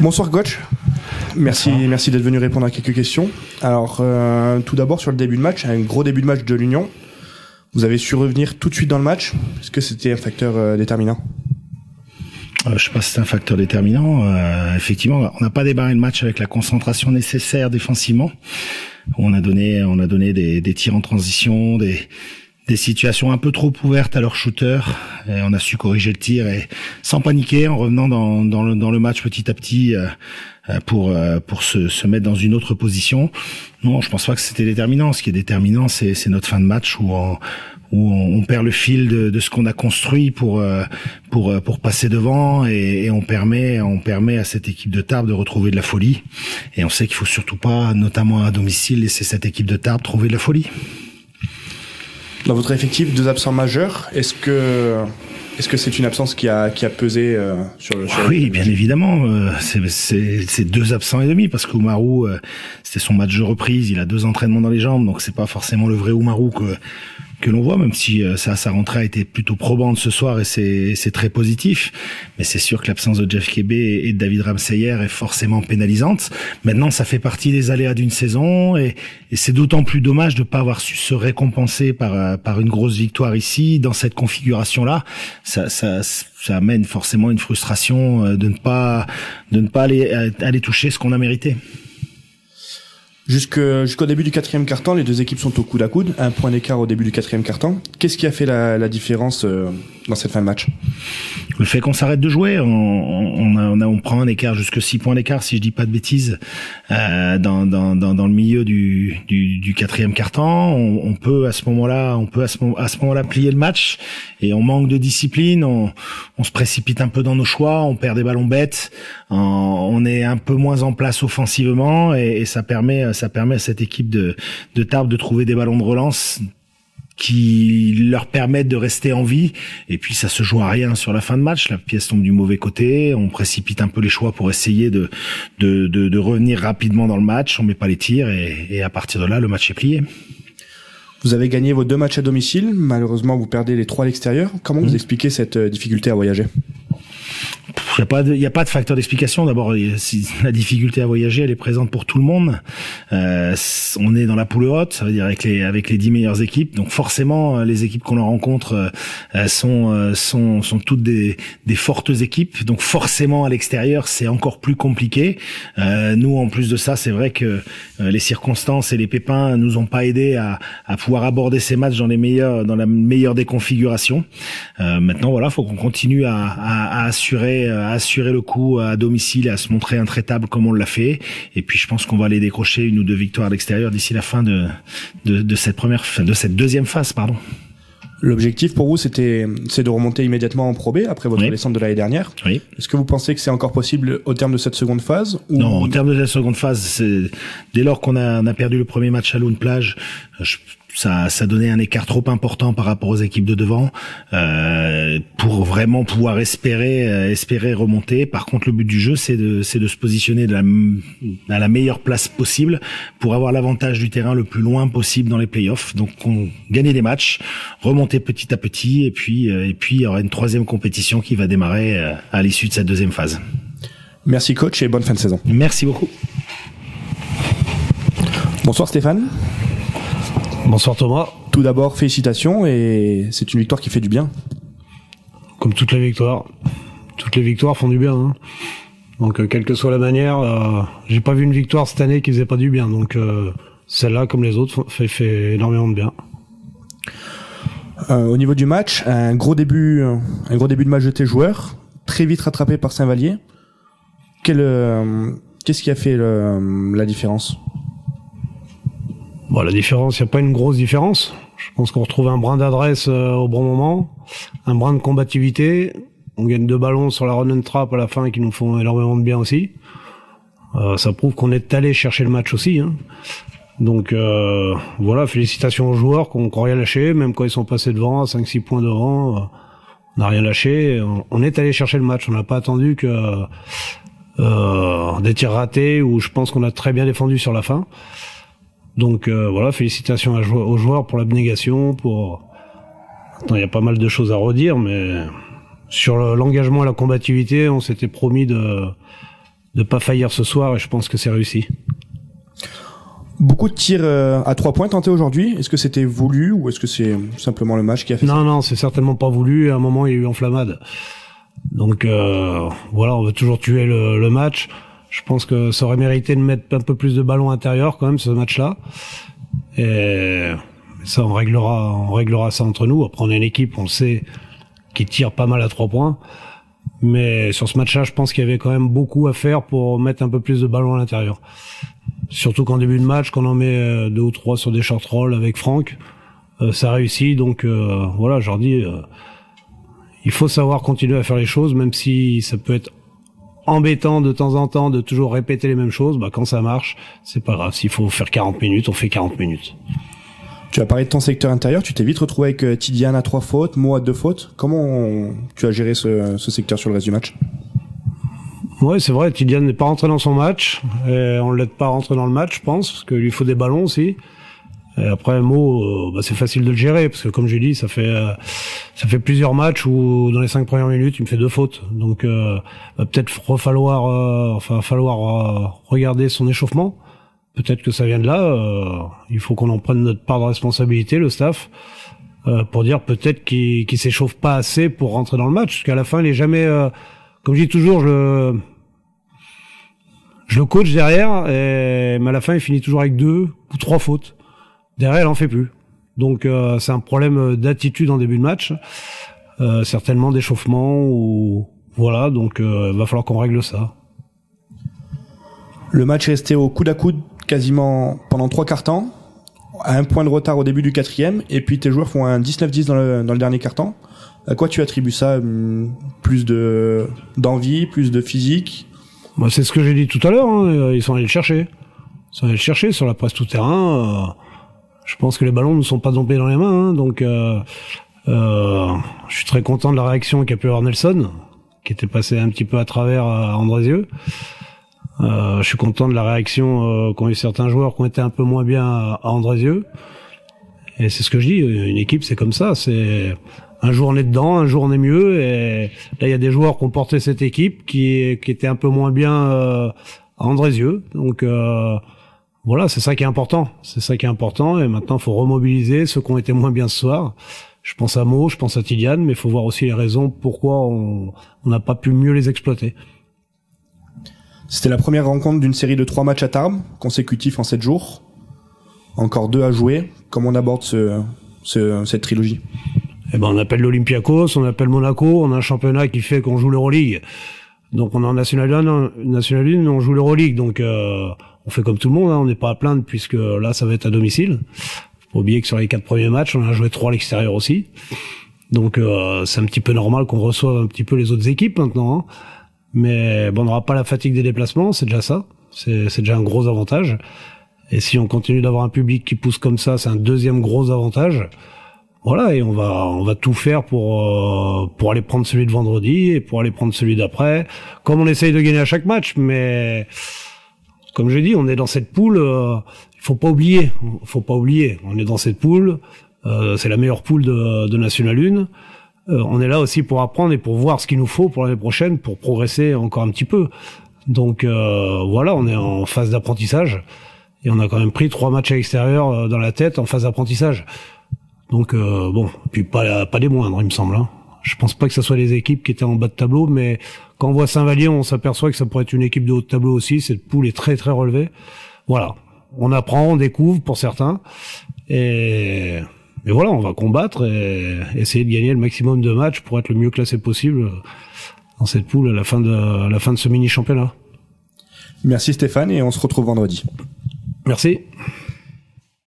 Bonsoir coach. Merci d'être venu répondre à quelques questions. Alors, tout d'abord sur le début de match, un gros début de match de l'Union. Vous avez su revenir tout de suite dans le match. Est-ce que c'était un facteur déterminant ? Je sais pas si c'est un facteur déterminant. Effectivement, on n'a pas démarré le match avec la concentration nécessaire défensivement. On a donné des tirs en transition, des situations un peu trop ouvertes à leur shooter. Et on a su corriger le tir et sans paniquer, en revenant dans le match petit à petit pour se mettre dans une autre position. Non, je pense pas que c'était déterminant. Ce qui est déterminant, c'est notre fin de match où on perd le fil de ce qu'on a construit pour passer devant et on permet à cette équipe de Tarbes de retrouver de la folie. Et on sait qu'il faut surtout pas, notamment à domicile, laisser cette équipe de Tarbes trouver de la folie. Dans votre effectif, 2 absents majeurs, est-ce que c'est une absence qui a pesé sur Oui, bien évidemment. C'est 2 absents et demi parce qu'Oumarou, c'était son match de reprise. Il a 2 entraînements dans les jambes, donc c'est pas forcément le vrai Oumarou que l'on voit, même si sa rentrée a été plutôt probante ce soir et c'est très positif. Mais c'est sûr que l'absence de Jeff Kébé et de David Ramseyer est forcément pénalisante. Maintenant, ça fait partie des aléas d'une saison et c'est d'autant plus dommage de pas avoir su se récompenser par une grosse victoire ici dans cette configuration-là. Ça amène forcément une frustration de ne pas aller toucher ce qu'on a mérité. Jusqu'au début du 4e quart-temps, les 2 équipes sont au coude à coude, 1 point d'écart au début du 4e quart-temps. Qu'est-ce qui a fait la différence dans cette fin de match ? Le fait qu'on s'arrête de jouer, on prend un écart jusque 6 points d'écart, si je dis pas de bêtises, dans le milieu du 4e quart-temps. On peut à ce moment-là plier le match et on manque de discipline, on se précipite un peu dans nos choix, on perd des ballons bêtes, on est un peu moins en place offensivement et ça permet à cette équipe de Tarbes de trouver des ballons de relance qui leur permettent de rester en vie. Et puis ça se joue à rien sur la fin de match. La pièce tombe du mauvais côté. On précipite un peu les choix pour essayer de revenir rapidement dans le match. On met pas les tirs et à partir de là, le match est plié. Vous avez gagné vos 2 matchs à domicile. Malheureusement, vous perdez les 3 à l'extérieur. Comment vous expliquez cette difficulté à voyager ? Il y a pas de facteur d'explication. D'abord, la difficulté à voyager, elle est présente pour tout le monde. On est dans la poule haute, ça veut dire avec les 10 meilleures équipes. Donc forcément, les équipes qu'on rencontre sont toutes des fortes équipes. Donc forcément, à l'extérieur, c'est encore plus compliqué. Nous, en plus de ça, c'est vrai que les circonstances et les pépins nous ont pas aidés à pouvoir aborder ces matchs dans la meilleure des configurations. Maintenant, voilà, faut qu'on continue à assurer le coup à domicile et à se montrer intraitable comme on l'a fait. Et puis je pense qu'on va aller décrocher 1 ou 2 victoires à l'extérieur d'ici la fin de cette deuxième phase, pardon. L'objectif pour vous, c'est de remonter immédiatement en Pro B après votre descente de l'année dernière. Oui. Est-ce que vous pensez que c'est encore possible au terme de cette seconde phase ou... Non, au terme de cette seconde phase, dès lors qu'on a perdu le premier match à Lune Plage, ça donnait un écart trop important par rapport aux équipes de devant pour vraiment pouvoir espérer remonter. Par contre, le but du jeu, c'est de se positionner à la meilleure place possible pour avoir l'avantage du terrain le plus loin possible dans les playoffs. Donc, gagner des matchs, remonter petit à petit, et puis il y aura une 3e compétition qui va démarrer à l'issue de cette 2e phase. Merci coach et bonne fin de saison. Merci beaucoup. Bonsoir Stéphane. Bonsoir Thomas. Tout d'abord, félicitations et c'est une victoire qui fait du bien. Comme toutes les victoires font du bien. Hein. Donc quelle que soit la manière, j'ai pas vu une victoire cette année qui faisait pas du bien. Donc celle-là, comme les autres, fait énormément de bien. Au niveau du match, un gros début de match de tes joueurs, très vite rattrapé par Saint-Vallier. Qu'est-ce qui a fait la différence ? Bon, la différence, il n'y a pas une grosse différence. Je pense qu'on retrouve un brin d'adresse au bon moment, un brin de combativité. On gagne 2 ballons sur la run and trap à la fin qui nous font énormément de bien aussi. Ça prouve qu'on est allé chercher le match aussi. Hein. Donc voilà, félicitations aux joueurs qui n'ont rien lâché, même quand ils sont passés devant, à 5-6 points devant, on n'a rien lâché. On est allé chercher le match, on n'a pas attendu que des tirs ratés, où je pense qu'on a très bien défendu sur la fin. Donc voilà, félicitations aux joueurs pour l'abnégation, il y a pas mal de choses à redire, mais sur l'engagement et la combativité, on s'était promis pas faillir ce soir, et je pense que c'est réussi. Beaucoup de tirs à 3 points tentés aujourd'hui. Est-ce que c'était voulu ou est-ce que c'est simplement le match qui a fait ça? Non, c'est certainement pas voulu. À un moment, il y a eu enflammade. Donc voilà, on veut toujours tuer le match. Je pense que ça aurait mérité de mettre un peu plus de ballons intérieurs quand même, ce match-là. Et ça, on réglera ça entre nous. Après, on est une équipe, on le sait, qui tire pas mal à 3 points. Mais sur ce match-là, je pense qu'il y avait quand même beaucoup à faire pour mettre un peu plus de ballons à l'intérieur. Surtout qu'en début de match, quand on en met 2 ou 3 sur des short rolls avec Franck, ça réussit. Donc voilà, je leur dis, il faut savoir continuer à faire les choses, même si ça peut être embêtant de temps en temps de toujours répéter les mêmes choses. Quand ça marche, c'est pas grave. S'il faut faire 40 minutes, on fait 40 minutes. Tu as parlé de ton secteur intérieur, tu t'es vite retrouvé avec Tidiane à 3 fautes, Mo à 2 fautes. Comment tu as géré ce secteur sur le reste du match? Ouais, c'est vrai, Tidiane n'est pas rentré dans son match, et on l'aide pas à rentrer dans le match, je pense, parce qu'il lui faut des ballons aussi. Et après, Mo, c'est facile de le gérer, parce que comme j'ai dit, ça fait plusieurs matchs où dans les 5 premières minutes, il me fait 2 fautes. Donc, va peut-être falloir regarder son échauffement. Peut-être que ça vient de là. Il faut qu'on en prenne notre part de responsabilité, le staff, pour dire peut-être qu'il s'échauffe pas assez pour rentrer dans le match, parce qu'à la fin, il est jamais, comme je dis toujours, je le coach derrière, mais à la fin, il finit toujours avec 2 ou 3 fautes. Derrière, elle en fait plus. Donc, c'est un problème d'attitude en début de match, certainement d'échauffement ou voilà. Donc, va falloir qu'on règle ça. Le match est resté au coude à coude quasiment pendant 3 quarts temps, à 1 point de retard au début du 4e, et puis tes joueurs font un 19-10 dans le dernier quart temps. À quoi tu attribues ça? Plus d'envie, plus de physique? C'est ce que j'ai dit tout à l'heure, hein. Ils sont allés le chercher. Ils sont allés le chercher sur la presse tout terrain. Je pense que les ballons ne sont pas tombés dans les mains, hein. Donc je suis très content de la réaction qu'a pu avoir Nelson, qui était passé un petit peu à travers à Andrézieux. Je suis content de la réaction qu'ont eu certains joueurs qui ont été un peu moins bien à Andrézieux. Et c'est ce que je dis, une équipe c'est comme ça, c'est un jour on est dedans, un jour on est mieux, et là il y a des joueurs qui ont porté cette équipe qui étaient un peu moins bien à Andrézieux. Donc voilà, c'est ça qui est important. C'est ça qui est important, et maintenant il faut remobiliser ceux qui ont été moins bien ce soir. Je pense à Mo, je pense à Tidiane, mais il faut voir aussi les raisons pourquoi on n'a pas pu mieux les exploiter. C'était la première rencontre d'une série de 3 matchs à Tarbes, consécutifs en 7 jours. Encore 2 à jouer. Comment on aborde cette trilogie? On appelle l'Olympiakos, on appelle Monaco, on a un championnat qui fait qu'on joue l'Euroleague. Donc on est en National 1, on joue l'Euroleague. Donc on fait comme tout le monde, hein, on n'est pas à plaindre puisque là ça va être à domicile. Faut pas oublier que sur les 4 premiers matchs, on a joué 3 à l'extérieur aussi. Donc c'est un petit peu normal qu'on reçoive un petit peu les autres équipes maintenant, hein. Mais on n'aura pas la fatigue des déplacements, c'est déjà ça. C'est déjà un gros avantage. Et si on continue d'avoir un public qui pousse comme ça, c'est un deuxième gros avantage. Voilà, et on va tout faire pour aller prendre celui de vendredi et pour aller prendre celui d'après, comme on essaye de gagner à chaque match. Mais comme je dis, on est dans cette poule. Il faut pas oublier. On est dans cette poule. C'est la meilleure poule de National 1. On est là aussi pour apprendre et pour voir ce qu'il nous faut pour l'année prochaine, pour progresser encore un petit peu. Donc voilà, on est en phase d'apprentissage et on a quand même pris 3 matchs à l'extérieur dans la tête en phase d'apprentissage. Donc puis pas des moindres, il me semble, hein. Je pense pas que ce soit les équipes qui étaient en bas de tableau, mais quand on voit Saint-Vallier, on s'aperçoit que ça pourrait être une équipe de haut de tableau aussi. Cette poule est très très relevée. Voilà, on apprend, on découvre pour certains, et voilà, on va combattre et essayer de gagner le maximum de matchs pour être le mieux classé possible dans cette poule à la fin de ce mini championnat. Merci Stéphane, et on se retrouve vendredi. Merci.